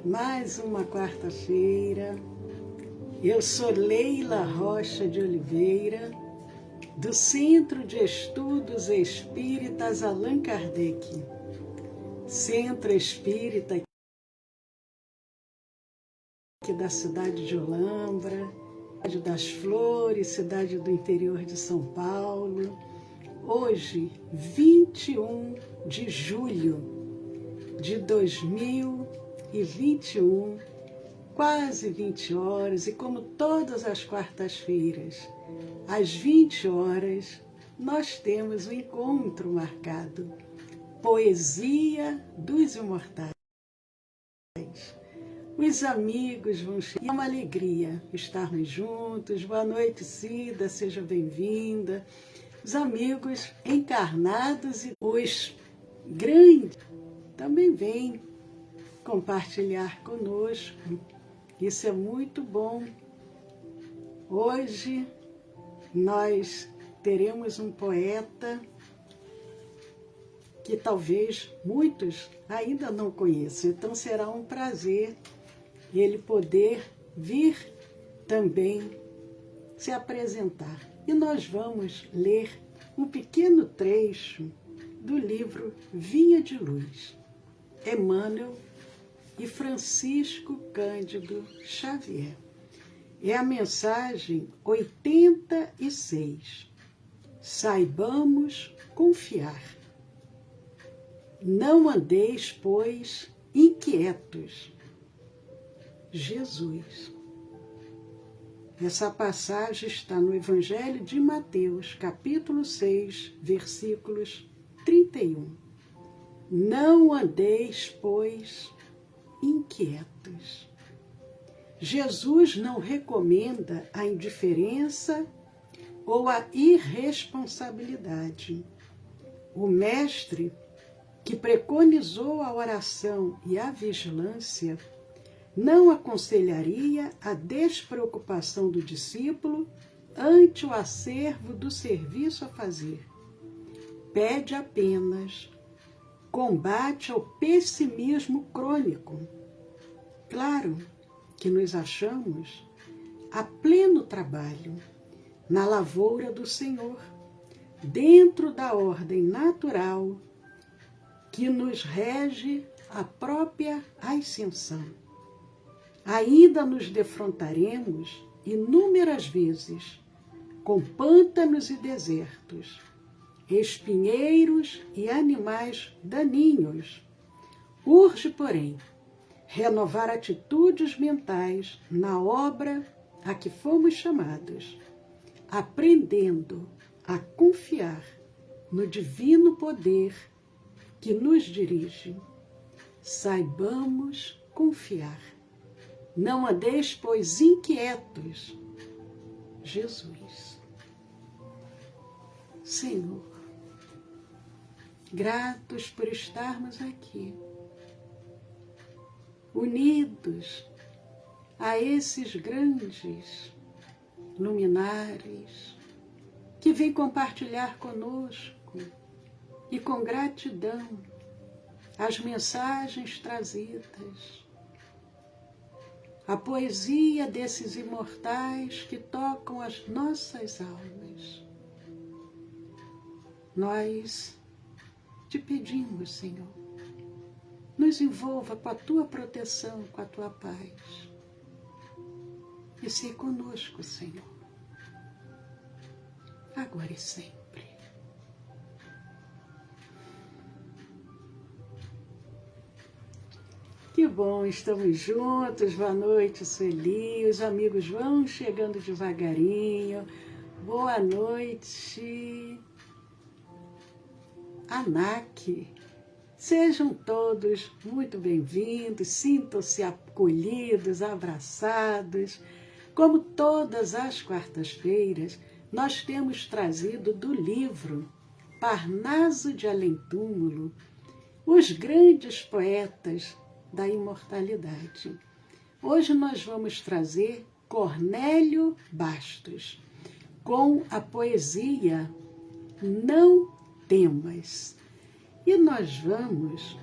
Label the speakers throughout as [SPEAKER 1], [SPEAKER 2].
[SPEAKER 1] Mais uma quarta-feira. Eu sou Leila Rocha de Oliveira, do Centro de Estudos Espíritas Allan Kardec. Centro Espírita aqui da cidade de Olambra, cidade das Flores, cidade do interior de São Paulo. Hoje, 21 de julho de 2021, quase 20 horas, e como todas as quartas-feiras, às 20 horas, nós temos um encontro marcado. Poesia dos Imortais. Os amigos vão chegar. É uma alegria estarmos juntos. Boa noite, Cida, seja bem-vinda. Os amigos encarnados e os grandes também vêm compartilhar conosco. Isso é muito bom. Hoje nós teremos um poeta que talvez muitos ainda não conheçam. Então será um prazer ele poder vir também se apresentar. E nós vamos ler um pequeno trecho do livro Vinha de Luz, Emmanuel e Francisco Cândido Xavier. É a mensagem 86. Saibamos confiar. Não andeis, pois, inquietos. Jesus. Essa passagem está no Evangelho de Mateus, capítulo 6, versículos 31. Não andeis, pois, inquietos. Jesus não recomenda a indiferença ou a irresponsabilidade. O Mestre, que preconizou a oração e a vigilância, não aconselharia a despreocupação do discípulo ante o acervo do serviço a fazer. Pede apenas combate ao pessimismo crônico. Claro que nos achamos a pleno trabalho na lavoura do Senhor, dentro da ordem natural que nos rege a própria ascensão. Ainda nos defrontaremos inúmeras vezes com pântanos e desertos, espinheiros e animais daninhos. Urge, porém, renovar atitudes mentais na obra a que fomos chamados, aprendendo a confiar no divino poder que nos dirige. Saibamos confiar. Não andeis, pois, inquietos. Jesus. Senhor, gratos por estarmos aqui, unidos a esses grandes luminares que vêm compartilhar conosco e com gratidão as mensagens trazidas, a poesia desses imortais que tocam as nossas almas. Nós te pedimos, Senhor, nos envolva com a tua proteção, com a tua paz. E ser conosco, Senhor, agora e sempre. Que bom, estamos juntos. Boa noite, Sueli. Os amigos vão chegando devagarinho. Boa noite, Anak. Sejam todos muito bem-vindos, sintam-se acolhidos, abraçados. Como todas as quartas-feiras, nós temos trazido do livro Parnaso de Além-Túmulo, os grandes poetas da imortalidade. Hoje nós vamos trazer Cornélio Bastos, com a poesia Não Temas. E nós vamos,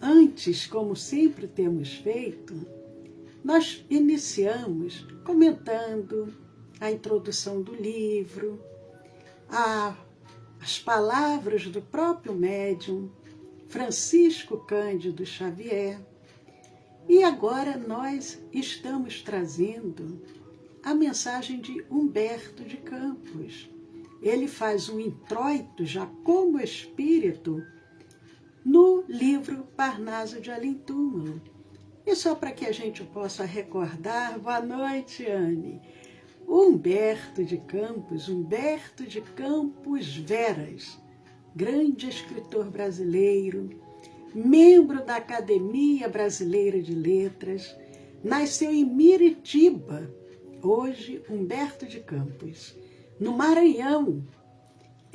[SPEAKER 1] antes antes, como sempre temos feito, nós iniciamos comentando a introdução do livro, as palavras do próprio médium Francisco Cândido Xavier. E agora nós estamos trazendo a mensagem de Humberto de Campos. Ele faz um introito, já como espírito, no livro Parnaso de Além-Túmulo. E só para que a gente possa recordar, boa noite, Anne. Humberto de Campos Veras, grande escritor brasileiro, membro da Academia Brasileira de Letras, nasceu em Miritiba, hoje Humberto de Campos, no Maranhão,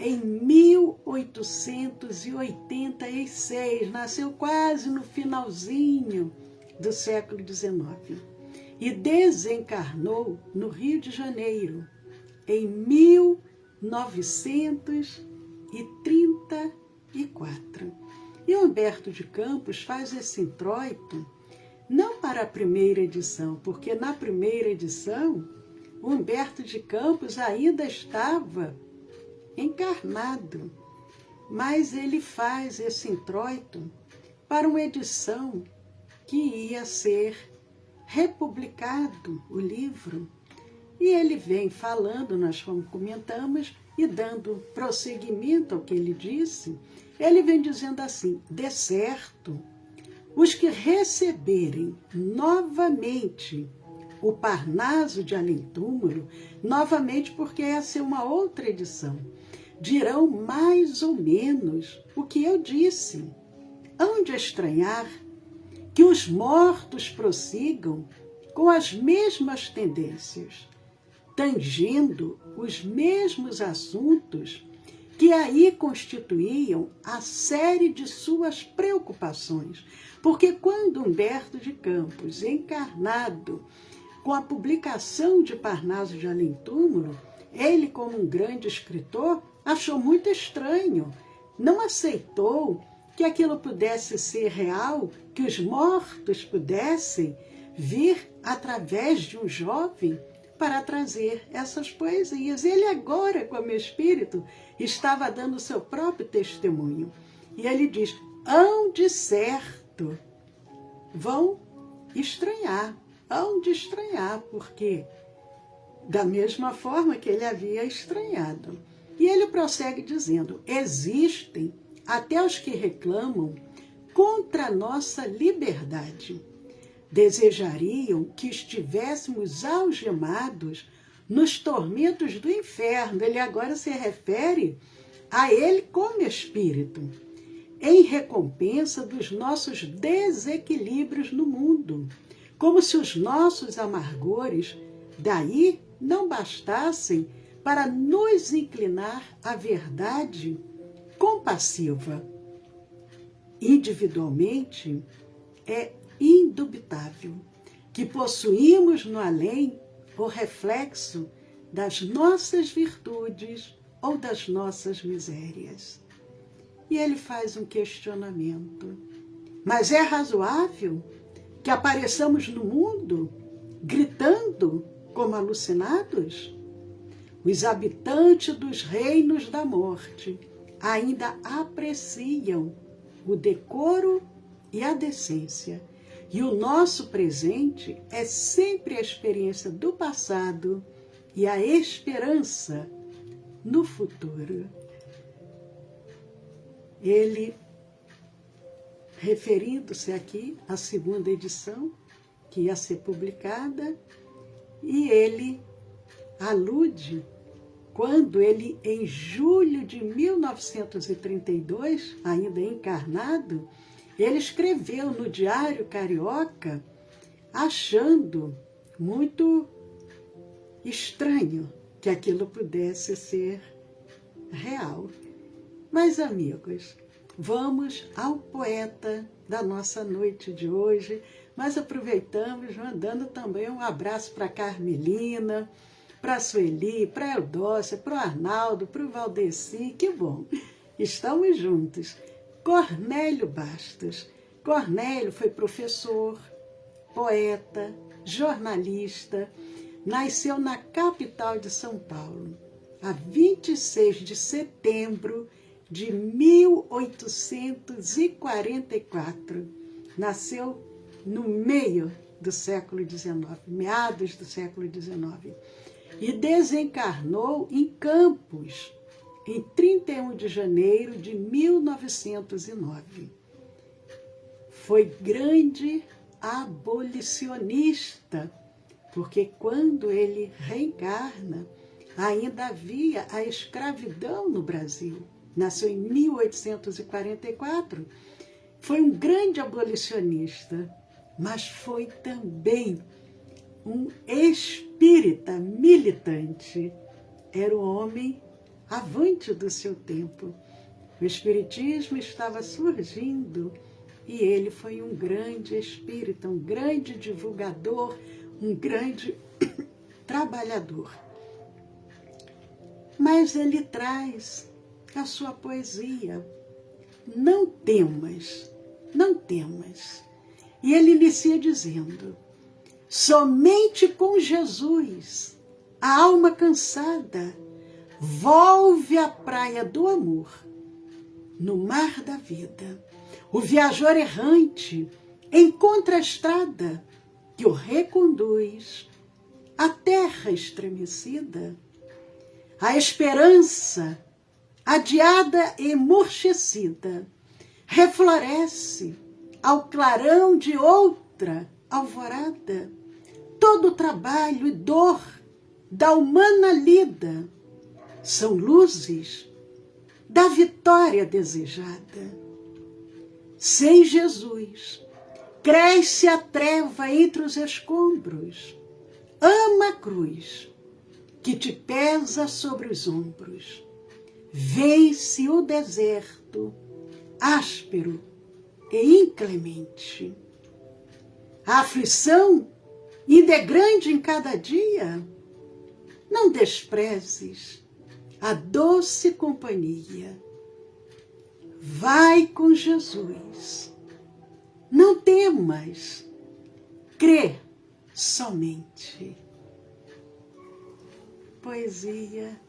[SPEAKER 1] em 1886, nasceu quase no finalzinho do século XIX e desencarnou no Rio de Janeiro, em 1934. E Humberto de Campos faz esse introito não para a primeira edição, porque na primeira edição Humberto de Campos ainda estava encarnado, mas ele faz esse introito para uma edição que ia ser republicado, o livro. E ele vem falando, nós como comentamos, e dando prosseguimento ao que ele disse, ele vem dizendo assim: de certo, os que receberem novamente o Parnaso de Além-Túmulo, novamente porque essa é uma outra edição, dirão mais ou menos o que eu disse. Hão de estranhar que os mortos prossigam com as mesmas tendências, tangendo os mesmos assuntos que aí constituíam a série de suas preocupações. Porque quando Humberto de Campos, encarnado com a publicação de Parnaso de Além-Túmulo, ele, como um grande escritor, achou muito estranho, não aceitou que aquilo pudesse ser real, que os mortos pudessem vir através de um jovem para trazer essas poesias. Ele agora, como espírito, estava dando o seu próprio testemunho. E ele diz: hão de certo, vão estranhar, porque da mesma forma que ele havia estranhado. E ele prossegue dizendo: existem até os que reclamam contra a nossa liberdade. Desejariam que estivéssemos algemados nos tormentos do inferno. Ele agora se refere a ele como espírito, em recompensa dos nossos desequilíbrios no mundo, como se os nossos amargores daí não bastassem para nos inclinar à verdade compassiva. Individualmente, é indubitável que possuímos no além o reflexo das nossas virtudes ou das nossas misérias. E ele faz um questionamento: mas é razoável que apareçamos no mundo gritando como alucinados? Os habitantes dos reinos da morte ainda apreciam o decoro e a decência. E o nosso presente é sempre a experiência do passado e a esperança no futuro. Ele, referindo-se aqui à segunda edição, que ia ser publicada, e ele alude quando ele, em julho de 1932, ainda encarnado, ele escreveu no Diário Carioca, achando muito estranho que aquilo pudesse ser real. Mas, amigos, vamos ao poeta da nossa noite de hoje. Mas aproveitamos, mandando também um abraço para a Carmelina, para a Sueli, para a Eudócia, para o Arnaldo, para o Valdeci. Que bom, estamos juntos. Cornélio Bastos, Cornélio foi professor, poeta, jornalista, nasceu na capital de São Paulo, a 26 de setembro de 1844. Nasceu no meio do século XIX, meados do século XIX, e desencarnou em Campos, em 31 de janeiro de 1909. Foi grande abolicionista, porque quando ele reencarna, ainda havia a escravidão no Brasil. Nasceu em 1844, foi um grande abolicionista, mas foi também um espírita militante. Era um homem avante do seu tempo. O espiritismo estava surgindo e ele foi um grande espírita, um grande divulgador, um grande trabalhador. Mas ele traz a sua poesia. Não temas, não temas. E ele inicia dizendo: somente com Jesus, a alma cansada volve à praia do amor, no mar da vida. O viajor errante encontra a estrada que o reconduz à terra estremecida. A esperança, adiada e emurchecida, refloresce ao clarão de outra alvorada. Todo o trabalho e dor da humana lida são luzes da vitória desejada. Sem Jesus, cresce a treva entre os escombros. Ama a cruz que te pesa sobre os ombros. Vence o deserto áspero e inclemente. A aflição ainda é grande em cada dia. Não desprezes a doce companhia. Vai com Jesus. Não temas. Crê somente. Poesia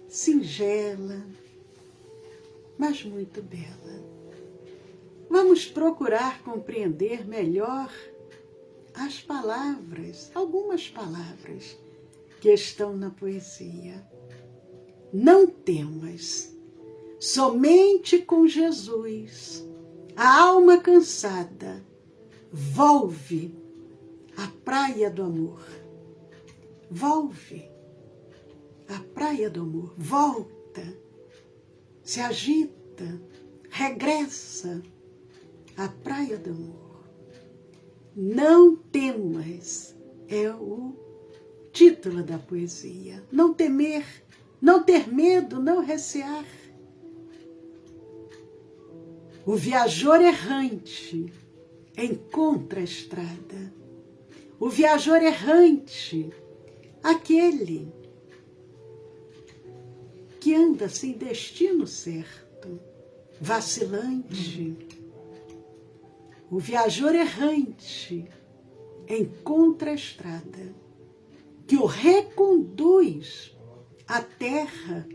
[SPEAKER 1] singela, mas muito bela. Vamos procurar compreender melhor as palavras, algumas palavras que estão na poesia. Não temas. Somente com Jesus, a alma cansada volve à praia do amor. Volve à praia do amor. Volta, se agita, regressa à praia do amor. Não temas é o título da poesia. Não temer, não ter medo, não recear. O viajor errante encontra a estrada. O viajor errante, aquele que anda sem destino certo, vacilante. O viajor errante encontra a estrada que o reconduz à terra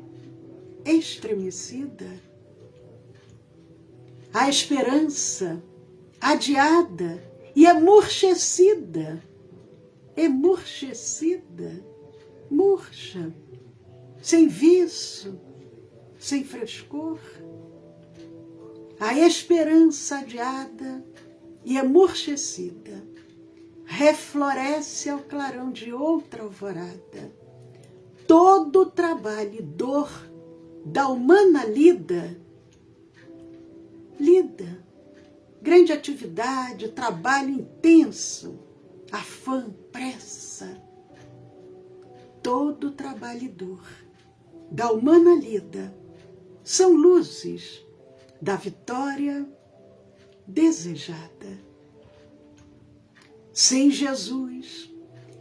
[SPEAKER 1] estremecida. A esperança adiada e emurchecida, murcha, sem viço, sem frescor. A esperança adiada e emurchecida refloresce ao clarão de outra alvorada. Todo o trabalho e dor da humana lida, grande atividade, trabalho intenso, afã, pressa, todo trabalho e dor da humana lida são luzes da vitória desejada. Sem Jesus,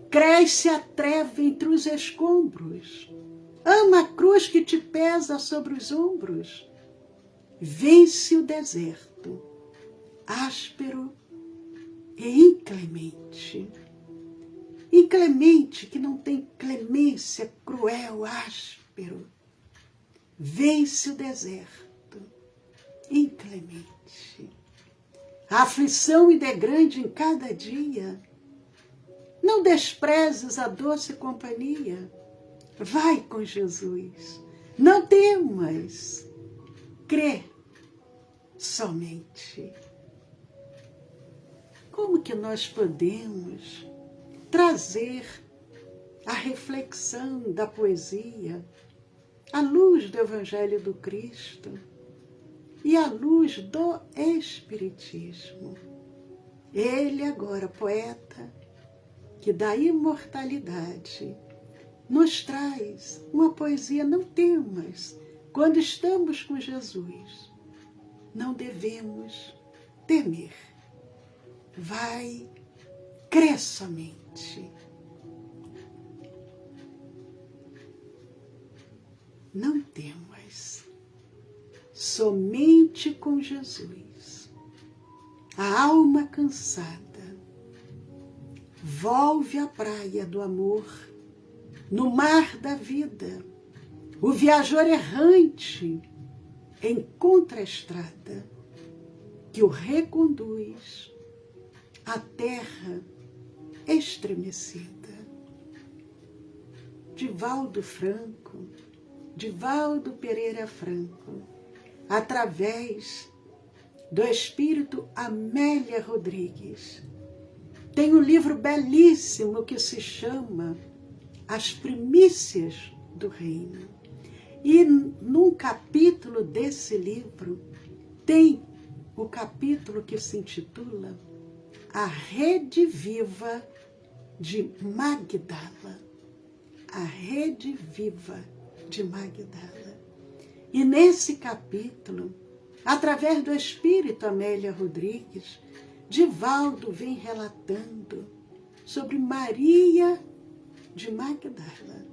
[SPEAKER 1] cresce a treva entre os escombros. Ama a cruz que te pesa sobre os ombros. Vence o deserto áspero e inclemente. Inclemente, que não tem clemência, cruel, áspero. Vence o deserto. Inclemente. A aflição ainda é grande em cada dia. Não desprezes a doce companhia. Vai com Jesus. Não temas. Crê somente. Como que nós podemos trazer a reflexão da poesia à luz do Evangelho do Cristo e à luz do Espiritismo? Ele agora, poeta, que da imortalidade nos traz uma poesia, não temas, quando estamos com Jesus, não devemos temer. Vai, crê somente. Não temas, somente com Jesus. A alma cansada volve à praia do amor, no mar da vida. O viajor errante encontra a estrada que o reconduz à terra estremecida. Divaldo Franco, Divaldo Pereira Franco, através do espírito Amélia Rodrigues, tem um livro belíssimo que se chama As Primícias do Reino. E num capítulo desse livro tem o capítulo que se intitula A Rede Viva de Magdala. A Rede Viva de Magdala. E nesse capítulo, através do espírito Amélia Rodrigues, Divaldo vem relatando sobre Maria de Magdala.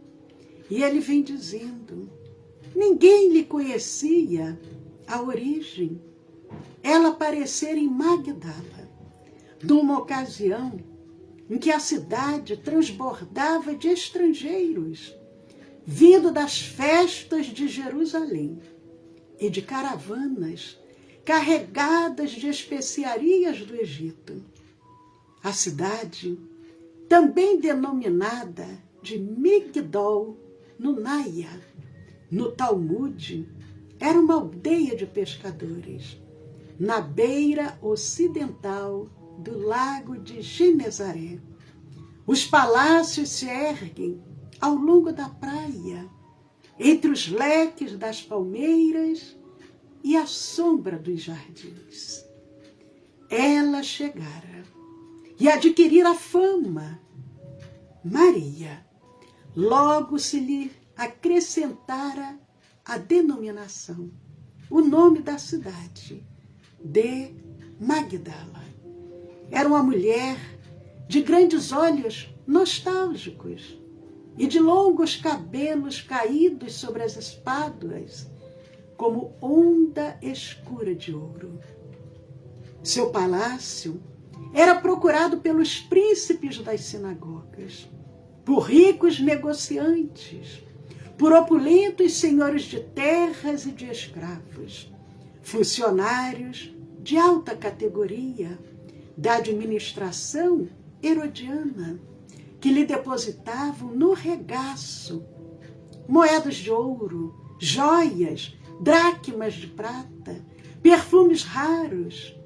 [SPEAKER 1] E ele vem dizendo, ninguém lhe conhecia a origem. Ela aparecer em Magdala, numa ocasião em que a cidade transbordava de estrangeiros, vindo das festas de Jerusalém e de caravanas carregadas de especiarias do Egito. A cidade, também denominada de Migdol, no Naia, no Talmude, era uma aldeia de pescadores, na beira ocidental do lago de Genezaré. Os palácios se erguem ao longo da praia, entre os leques das palmeiras e a sombra dos jardins. Ela chegara e adquirira fama. Maria, logo se lhe acrescentara a denominação, o nome da cidade, de Magdala. Era uma mulher de grandes olhos nostálgicos e de longos cabelos caídos sobre as espáduas, como onda escura de ouro. Seu palácio era procurado pelos príncipes das sinagogas, por ricos negociantes, por opulentos senhores de terras e de escravos, funcionários de alta categoria da administração herodiana, que lhe depositavam no regaço moedas de ouro, joias, dracmas de prata, perfumes raros,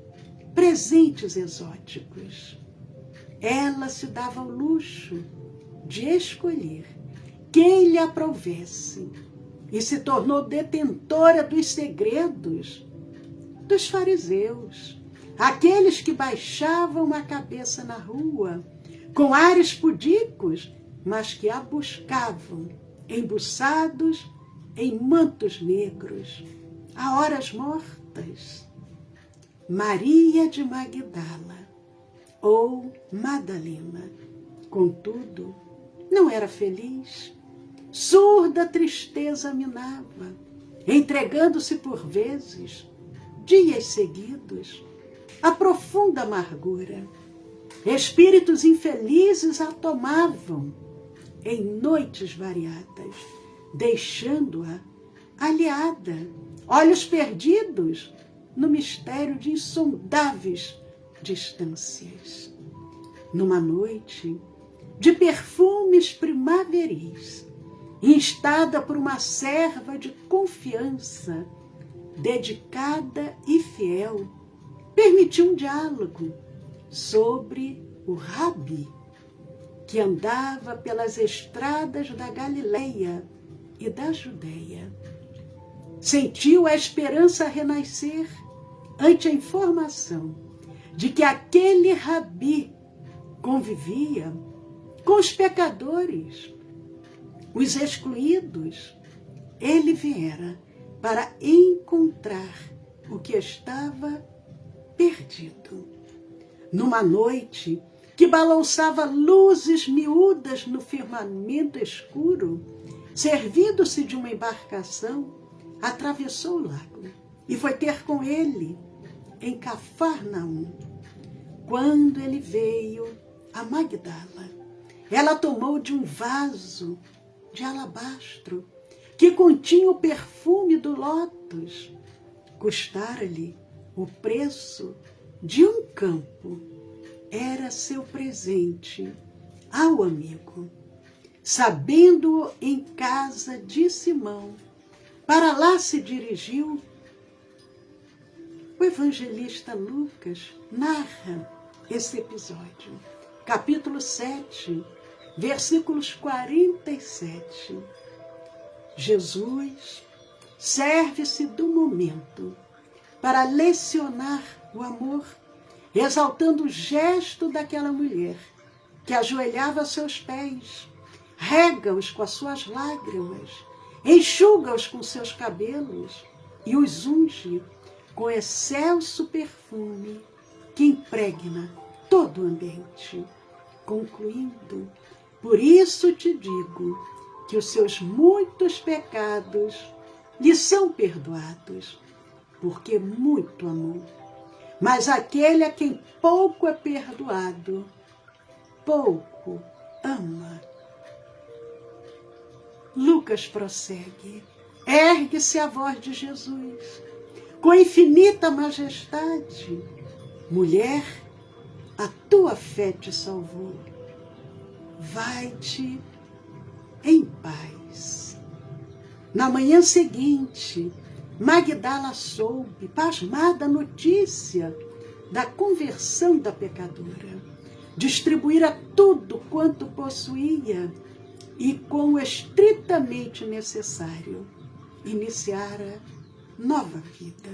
[SPEAKER 1] presentes exóticos. Ela se dava ao luxo de escolher quem lhe aprovesse e se tornou detentora dos segredos dos fariseus, aqueles que baixavam a cabeça na rua com ares pudicos, mas que a buscavam embuçados em mantos negros, a horas mortas. Maria de Magdala, ou Madalena, contudo, não era feliz. Surda tristeza minava, entregando-se por vezes, dias seguidos, a profunda amargura. Espíritos infelizes a tomavam em noites variadas, deixando-a aliada, olhos perdidos no mistério de insondáveis distâncias. Numa noite de perfumes primaveris, instada por uma serva de confiança, dedicada e fiel, permitiu um diálogo sobre o Rabi, que andava pelas estradas da Galileia e da Judeia. Sentiu a esperança renascer ante a informação de que aquele Rabi convivia com os pecadores, os excluídos. Ele viera para encontrar o que estava perdido. Numa noite que balançava luzes miúdas no firmamento escuro, servindo-se de uma embarcação, atravessou o lago e foi ter com ele em Cafarnaum. Quando ele veio a Magdala, ela tomou de um vaso de alabastro que continha o perfume do lótus. Custara-lhe o preço de um campo. Era seu presente ao amigo. Sabendo-o em casa de Simão, para lá se dirigiu. O evangelista Lucas narra esse episódio. Capítulo 7, versículos 47. Jesus serve-se do momento para lecionar o amor, exaltando o gesto daquela mulher que ajoelhava a seus pés, rega-os com as suas lágrimas, enxuga-os com seus cabelos e os unge com excelso perfume que impregna todo o ambiente. Concluindo, por isso te digo que os seus muitos pecados lhe são perdoados, porque muito amou. Mas aquele a quem pouco é perdoado, pouco ama. Lucas prossegue. Ergue-se a voz de Jesus, com infinita majestade. Mulher, a tua fé te salvou. Vai-te em paz. Na manhã seguinte, Magdala soube, pasmada, a notícia da conversão da pecadora. Distribuíra tudo quanto possuía e, com o estritamente necessário, iniciara nova vida.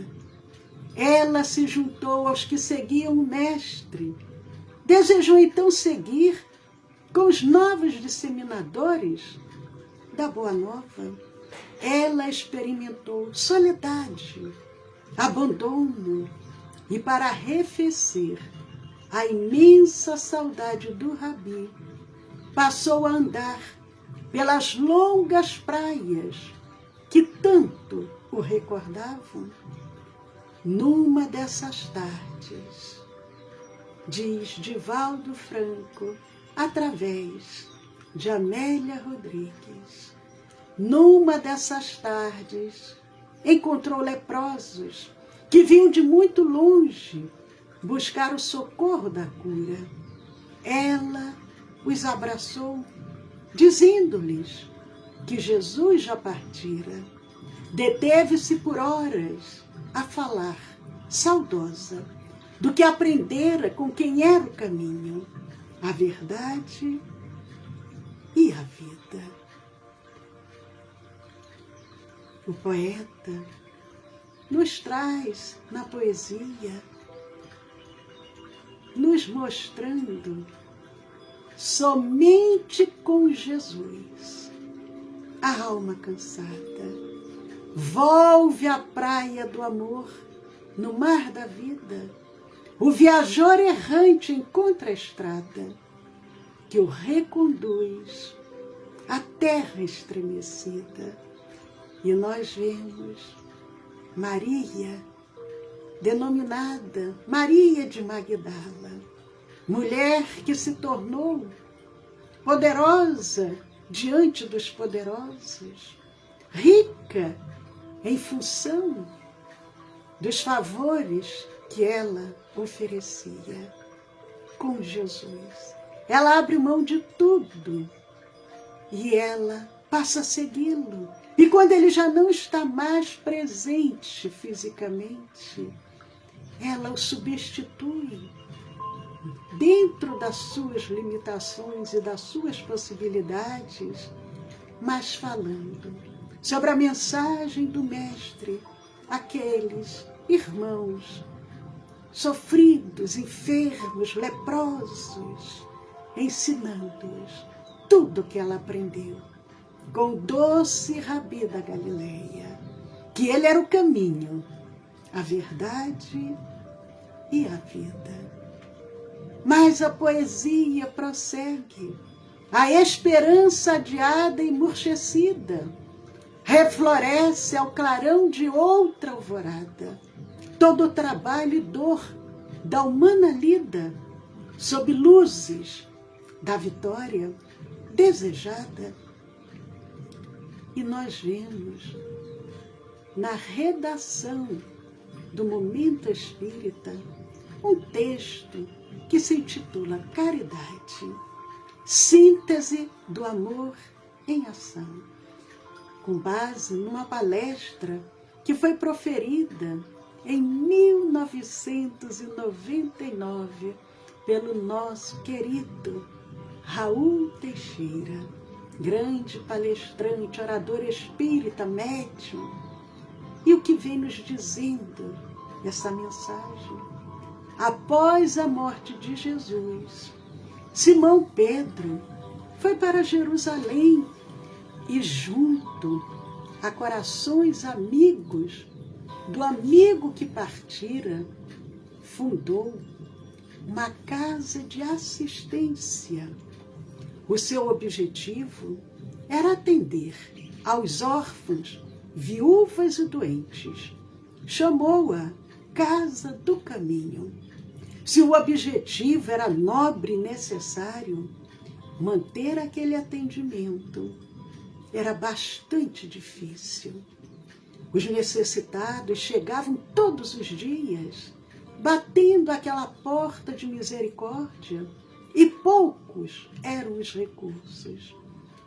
[SPEAKER 1] Ela se juntou aos que seguiam o Mestre. Desejou então seguir com os novos disseminadores da Boa Nova. Ela experimentou soledade, abandono e, para arrefecer a imensa saudade do Rabi, passou a andar pelas longas praias que tanto o recordavam. Numa dessas tardes, diz Divaldo Franco, através de Amélia Rodrigues, numa dessas tardes, encontrou leprosos que vinham de muito longe buscar o socorro da cura. Ela os abraçou, dizendo-lhes que Jesus já partira. Deteve-se por horas a falar, saudosa, do que aprendera com quem era o caminho, a verdade e a vida. O poeta nos traz na poesia, nos mostrando somente com Jesus a alma cansada volve à praia do amor, no mar da vida. O viajor errante encontra a estrada que o reconduz à terra estremecida. E nós vemos Maria denominada Maria de Magdala, mulher que se tornou poderosa diante dos poderosos, rica em função dos favores que ela oferecia com Jesus. Ela abre mão de tudo e ela passa a segui-lo. E quando ele já não está mais presente fisicamente, ela o substitui dentro das suas limitações e das suas possibilidades, mas falando sobre a mensagem do Mestre àqueles irmãos sofridos, enfermos, leprosos, ensinando-os tudo o que ela aprendeu com o doce Rabi da Galileia, que ele era o caminho, a verdade e a vida. Mas a poesia prossegue. A esperança adiada e emurchecida refloresce ao clarão de outra alvorada. Todo o trabalho e dor da humana lida sob luzes da vitória desejada. E nós vemos na redação do Momento Espírita um texto que se intitula Caridade, síntese do amor em ação, com base numa palestra que foi proferida em 1999 pelo nosso querido Raul Teixeira, grande palestrante, orador espírita, médium. E o que vem nos dizendo essa mensagem? Após a morte de Jesus, Simão Pedro foi para Jerusalém e junto a corações amigos do amigo que partira, fundou uma casa de assistência. O seu objetivo era atender aos órfãos, viúvas e doentes. Chamou-a Casa do Caminho. Se o objetivo era nobre e necessário, manter aquele atendimento era bastante difícil. Os necessitados chegavam todos os dias, batendo aquela porta de misericórdia, e poucos eram os recursos.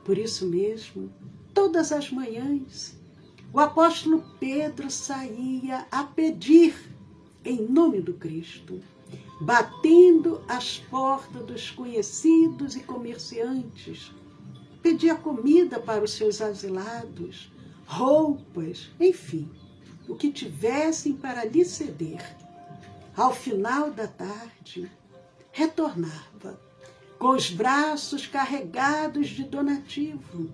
[SPEAKER 1] Por isso mesmo, todas as manhãs, o apóstolo Pedro saía a pedir em nome do Cristo, batendo as portas dos conhecidos e comerciantes, pedia comida para os seus asilados, roupas, enfim, o que tivessem para lhe ceder. Ao final da tarde, retornava, com os braços carregados de donativo,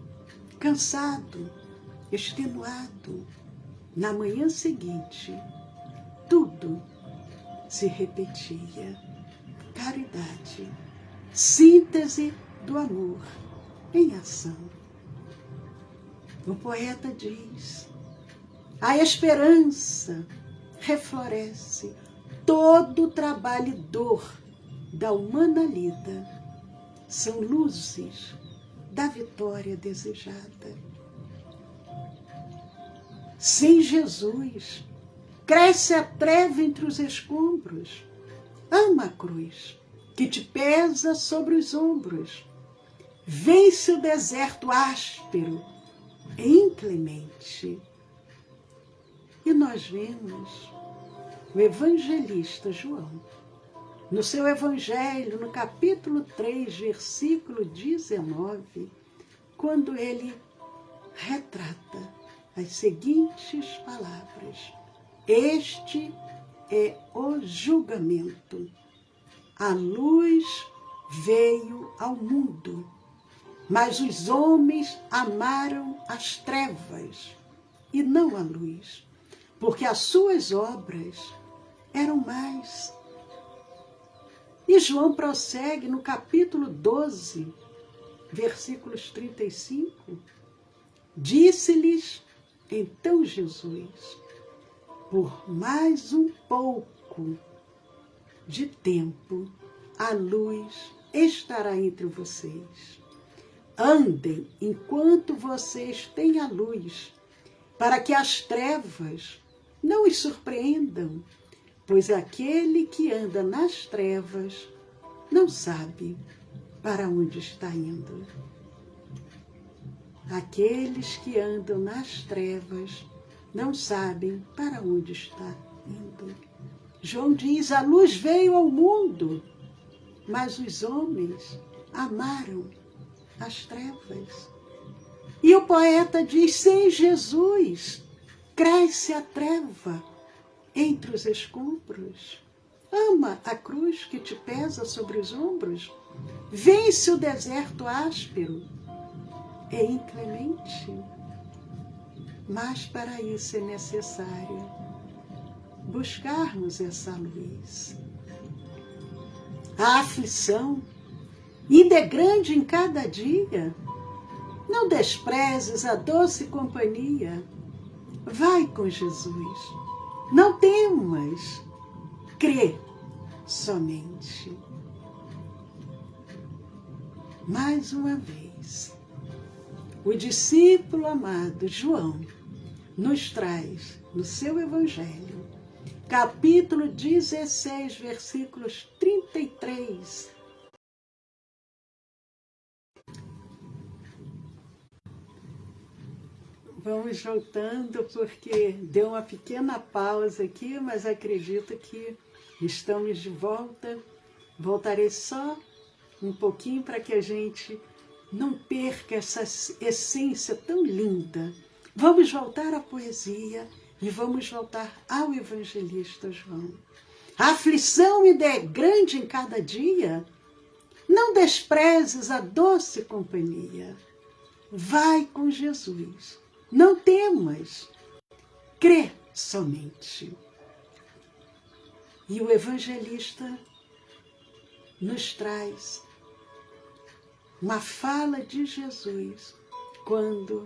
[SPEAKER 1] cansado, extenuado. Na manhã seguinte, tudo se repetia. Caridade, síntese do amor em ação. O poeta diz: a esperança refloresce todo o trabalho e dor da humana lida. São luzes da vitória desejada. Sem Jesus, cresce a treva entre os escombros. Ama a cruz, que te pesa sobre os ombros. Vence o deserto áspero e inclemente. E nós vemos o evangelista João, no seu evangelho, no capítulo 3, versículo 19, quando ele retrata as seguintes palavras: este é o julgamento. A luz veio ao mundo, mas os homens amaram as trevas e não a luz, porque as suas obras eram más. E João prossegue no capítulo 12, versículos 35. Disse-lhes então Jesus: por mais um pouco de tempo, a luz estará entre vocês. Andem enquanto vocês têm a luz, para que as trevas não os surpreendam, pois aquele que anda nas trevas não sabe para onde está indo. Aqueles que andam nas trevas não sabem para onde está indo. João diz, a luz veio ao mundo, mas os homens amaram as trevas. E o poeta diz, sem Jesus, cresce a treva entre os escombros. Ama a cruz que te pesa sobre os ombros. Vence o deserto áspero. É inclemente. Mas para isso é necessário buscarmos essa luz. A aflição ainda é grande em cada dia. Não desprezes a doce companhia. Vai com Jesus. Não temas. Crê somente. Mais uma vez, o discípulo amado João nos traz no seu Evangelho, capítulo 16, versículos 33. Vamos voltando porque deu uma pequena pausa aqui, mas acredito que estamos de volta. Voltarei só um pouquinho para que a gente não perca essa essência tão linda. Vamos voltar à poesia e vamos voltar ao evangelista João. A aflição ainda é grande em cada dia. Não desprezes a doce companhia. Vai com Jesus. Não temas. Crê somente. E o evangelista nos traz uma fala de Jesus quando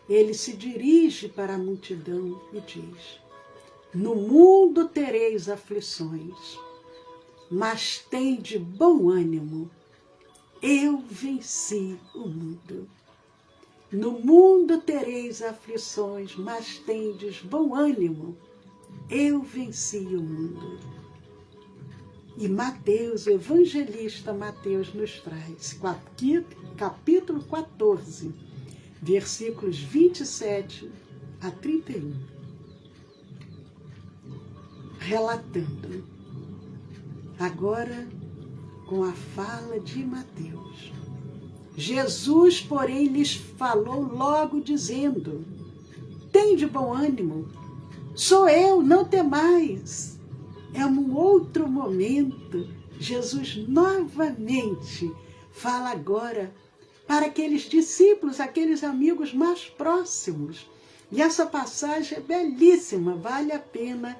[SPEAKER 1] ele se dirige para a multidão e diz: no mundo tereis aflições, mas tende bom ânimo, eu venci o mundo. No mundo tereis aflições, mas tendes bom ânimo, eu venci o mundo. E Mateus, o evangelista Mateus nos traz, capítulo 14, versículos 27 a 31, relatando, agora com a fala de Mateus. Jesus, porém, lhes falou logo dizendo: tende bom ânimo, sou eu, não temais. É um outro momento. Jesus novamente fala agora para aqueles discípulos, aqueles amigos mais próximos. E essa passagem é belíssima, vale a pena.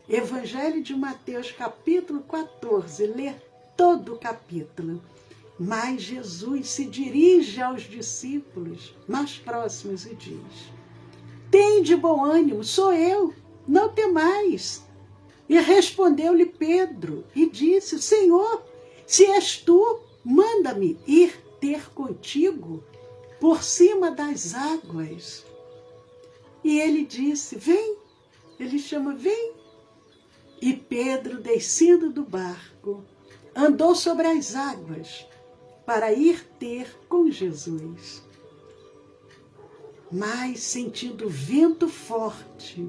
[SPEAKER 1] Evangelho de Mateus, capítulo 14, ler todo o capítulo. Mas Jesus se dirige aos discípulos mais próximos e diz: tende bom ânimo, sou eu, não temais. E respondeu-lhe Pedro e disse: Senhor, se és tu, manda-me ir ter contigo por cima das águas. E ele disse: vem. Ele chama: vem. E Pedro, descendo do barco, andou sobre as águas para ir ter com Jesus. Mas, sentindo vento forte,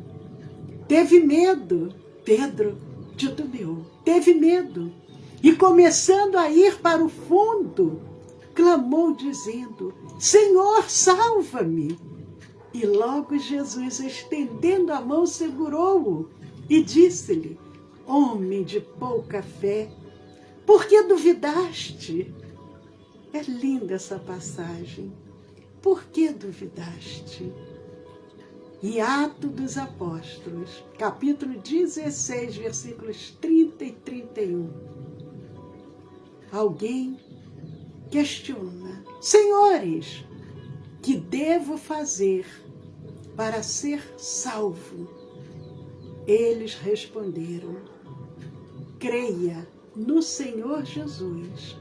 [SPEAKER 1] teve medo. Pedro titubeou, teve medo. E, começando a ir para o fundo, clamou dizendo: Senhor, salva-me. E logo Jesus, estendendo a mão, segurou-o e disse-lhe: homem de pouca fé, por que duvidaste? É linda essa passagem. Por que duvidaste? Em Atos dos Apóstolos, capítulo 16, versículos 30 e 31. Alguém questiona: Senhores, que devo fazer para ser salvo? Eles responderam: creia no Senhor Jesus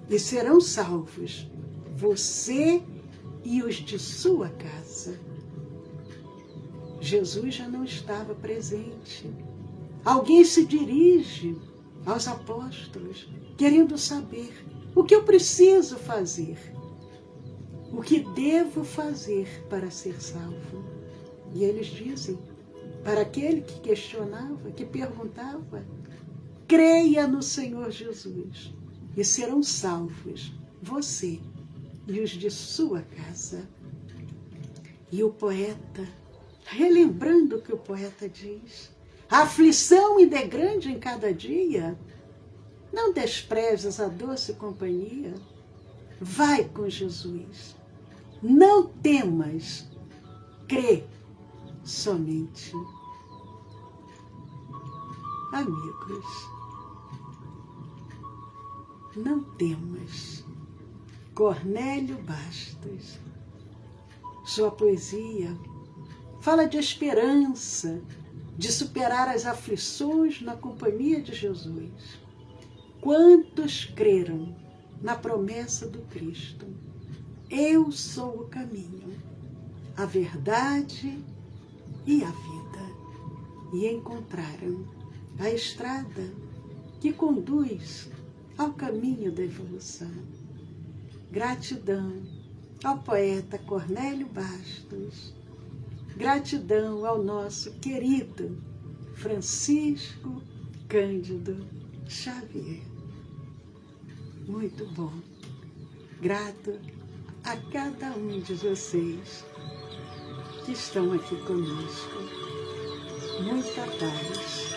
[SPEAKER 1] e serão salvos, você e os de sua casa. Jesus já não estava presente. Alguém se dirige aos apóstolos, querendo saber o que eu preciso fazer, o que devo fazer para ser salvo. E eles dizem, para aquele que questionava, que perguntava, creia no Senhor Jesus e serão salvos, você e os de sua casa. E o poeta, relembrando o que o poeta diz, a aflição ainda é grande em cada dia, não desprezes a doce companhia, vai com Jesus, não temas, crê somente. Amigos, não temas. Cornélio Bastos, sua poesia fala de esperança, de superar as aflições na companhia de Jesus. Quantos creram na promessa do Cristo? Eu sou o caminho, a verdade e a vida. E encontraram a estrada que conduz ao caminho da evolução. Gratidão ao poeta Cornélio Bastos. Gratidão ao nosso querido Francisco Cândido Xavier. Muito bom. Grato a cada um de vocês que estão aqui conosco. Muita paz.